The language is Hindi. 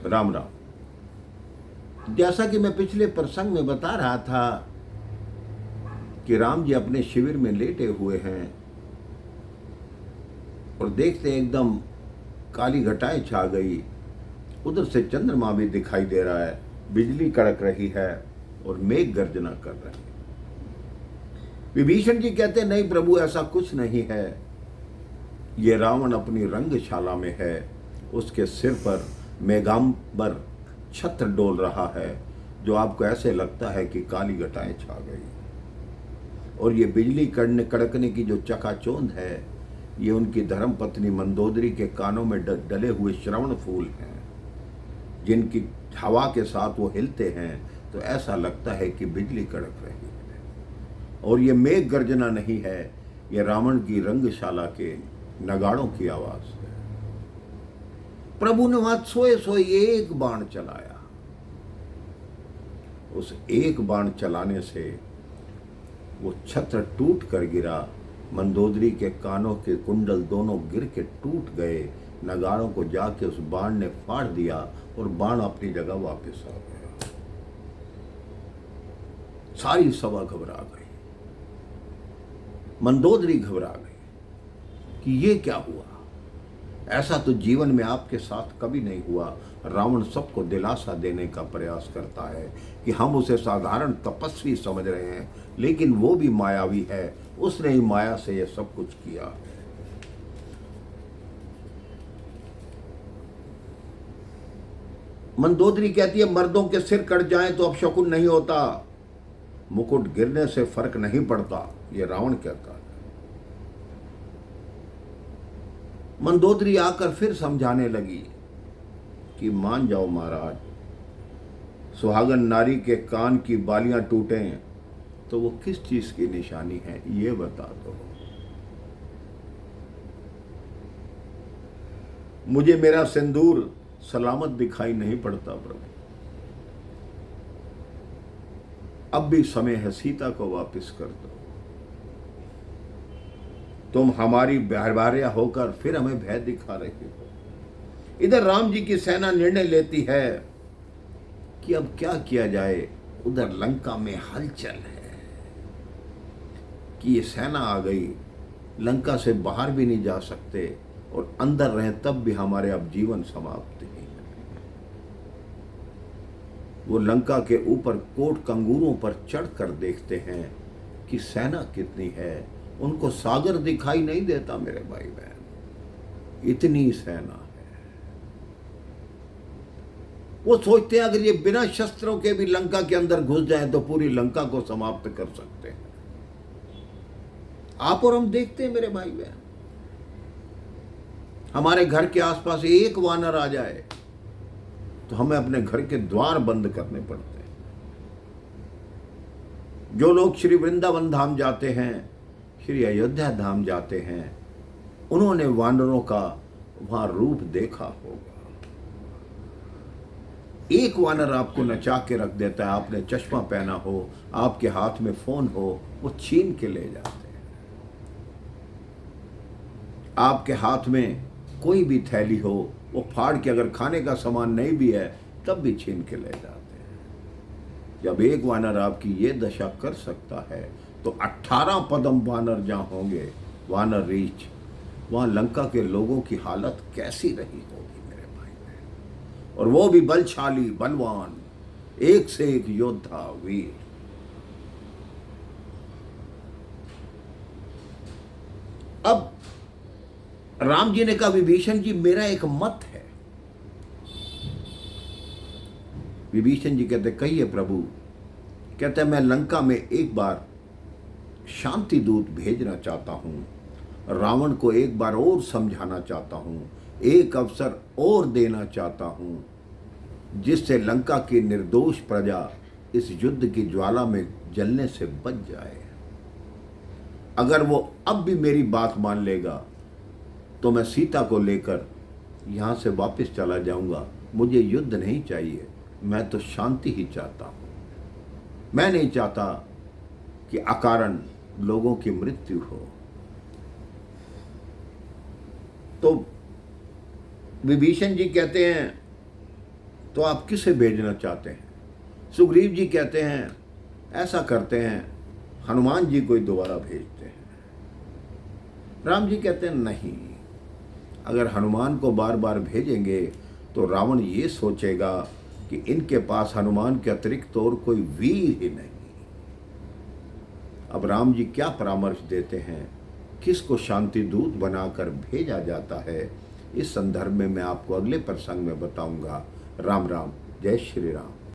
राम राम। जैसा कि मैं पिछले प्रसंग में बता रहा था कि राम जी अपने शिविर में लेटे हुए हैं और देखते एकदम काली घटाएं छा गई। उधर से चंद्रमा भी दिखाई दे रहा है, बिजली कड़क रही है और मेघ गर्जना कर रहे हैं। विभीषण जी कहते नहीं प्रभु, ऐसा कुछ नहीं है, ये रावण अपनी रंगशाला में है, उसके सिर पर मेघांबर छत्र डोल रहा है जो आपको ऐसे लगता है कि काली घटाएं छा गई। और ये बिजली कड़कने की जो चकाचौंध है, ये उनकी धर्मपत्नी मंदोदरी के कानों में डले हुए श्रवण फूल हैं, जिनकी हवा के साथ वो हिलते हैं तो ऐसा लगता है कि बिजली कड़क रही है। और ये मेघ गर्जना नहीं है, ये रावण की रंगशाला के नगाड़ों की आवाज है। प्रभु ने वहां सोए सोए एक बाण चलाया। उस एक बाण चलाने से वो छत्र टूट कर गिरा। मंदोदरी के कानों के कुंडल दोनों गिर के टूट गए। नगाड़ों को जाके उस बाण ने फाड़ दिया और बाण अपनी जगह वापस आ गया। सारी सभा घबरा गई, मंदोदरी घबरा गई कि ये क्या हुआ, ऐसा तो जीवन में आपके साथ कभी नहीं हुआ। रावण सबको दिलासा देने का प्रयास करता है कि हम उसे साधारण तपस्वी समझ रहे हैं, लेकिन वो भी मायावी है, उसने ही माया से ये सब कुछ किया है। मंदोदरी कहती है मर्दों के सिर कट जाएं तो अपशकुन नहीं होता, मुकुट गिरने से फर्क नहीं पड़ता, ये रावण कहता है। मंदोदरी आकर फिर समझाने लगी कि मान जाओ महाराज, सुहागन नारी के कान की बालियां टूटें तो वो किस चीज की निशानी है, ये बता दो मुझे। मेरा सिंदूर सलामत दिखाई नहीं पड़ता प्रभु। अब भी समय है, सीता को वापस कर दो। तुम हमारी बहरबारिया होकर फिर हमें भय दिखा रहे हो। इधर राम जी की सेना निर्णय लेती है कि अब क्या किया जाए। उधर लंका में हलचल है कि ये सेना आ गई, लंका से बाहर भी नहीं जा सकते और अंदर रहे तब भी हमारे अब जीवन समाप्त ही है। वो लंका के ऊपर कोट कंगूरों पर चढ़कर देखते हैं कि सेना कितनी है। उनको सागर दिखाई नहीं देता मेरे भाई बहन, इतनी सेना है। वो सोचते हैं अगर ये बिना शस्त्रों के भी लंका के अंदर घुस जाए तो पूरी लंका को समाप्त कर सकते हैं। आप और हम देखते हैं मेरे भाई बहन, हमारे घर के आसपास एक वानर आ जाए तो हमें अपने घर के द्वार बंद करने पड़ते हैं। जो लोग श्री वृंदावन धाम जाते हैं, श्री अयोध्या धाम जाते हैं, उन्होंने वानरों का वहां रूप देखा होगा। एक वानर आपको नचा के रख देता है, आपने चश्मा पहना हो, आपके हाथ में फोन हो, वो छीन के ले जाते हैं। आपके हाथ में कोई भी थैली हो, वो फाड़ के, अगर खाने का सामान नहीं भी है तब भी छीन के ले जाते हैं। जब एक वानर आपकी ये दशा कर सकता है तो 18 पदम वानर जहां होंगे, वानर रीच, वहां लंका के लोगों की हालत कैसी रही होगी मेरे भाई बहन। और वो भी बलशाली, बलवान, एक से एक योद्धा, वीर। अब राम जी ने कहा विभीषण जी मेरा एक मत है। विभीषण जी कहते कहिए प्रभु। कहते मैं लंका में एक बार शांति दूत भेजना चाहता हूं, रावण को एक बार और समझाना चाहता हूं, एक अवसर और देना चाहता हूं, जिससे लंका की निर्दोष प्रजा इस युद्ध की ज्वाला में जलने से बच जाए। अगर वो अब भी मेरी बात मान लेगा तो मैं सीता को लेकर यहां से वापस चला जाऊंगा। मुझे युद्ध नहीं चाहिए, मैं तो शांति ही चाहता हूं। मैं नहीं चाहता कि अकारण लोगों की मृत्यु हो। तो विभीषण जी कहते हैं तो आप किसे भेजना चाहते हैं? सुग्रीव जी कहते हैं ऐसा करते हैं, हनुमान जी को ही दोबारा भेजते हैं। राम जी कहते हैं नहीं, अगर हनुमान को बार बार भेजेंगे तो रावण ये सोचेगा कि इनके पास हनुमान के अतिरिक्त और कोई वीर ही नहीं। अब राम जी क्या परामर्श देते हैं, किसको शांति दूत बनाकर भेजा जाता है, इस संदर्भ में मैं आपको अगले प्रसंग में बताऊंगा। राम राम, जय श्री राम।